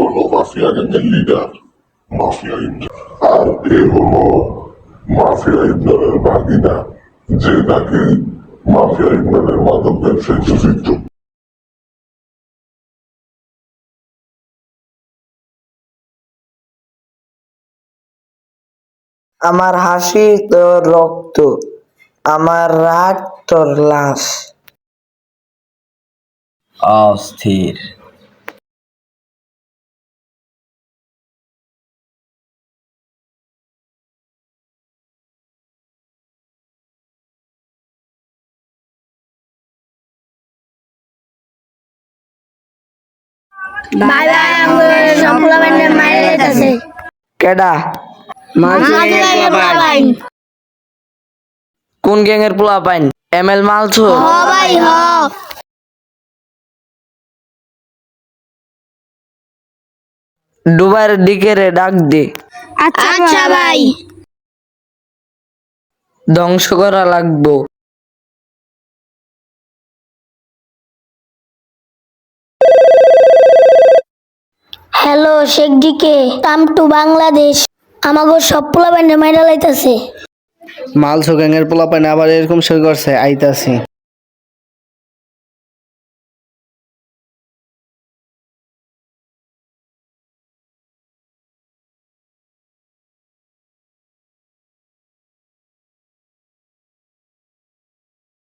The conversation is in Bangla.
হলো মাফিয়া গ্যাংয়ের লিডার মাফিয়া ইমরান। আর এ হলো মাফিয়া ইমরানের ভাগিনা, যে নাকি মাফিয়া ইমরানের মাদক ব্যবসায় যুক্ত। আমার হাসি তোর রক্ত, আমার রাগ তোর লাশ। অস্থির। ভাই ভাই আঙ্গুর সব পোলাপাইন মাইরে যাইতাছে। কেডা? কোন গ্যাং এর পোলা পাইন? ML মালছো? হ ভাই হ। ডুবার দিকে রে ডাক দে, আচ্ছা ভাই। ধ্বংস করা লাগবো। Hello Sheikh DK, come to Bangladesh. আমাগো সব পোলাপাইন মাইরা লাইতাছে। মালছো গ্যাংয়ের পোলাপাইন আবার এরকম সই করছে, আইতাছি।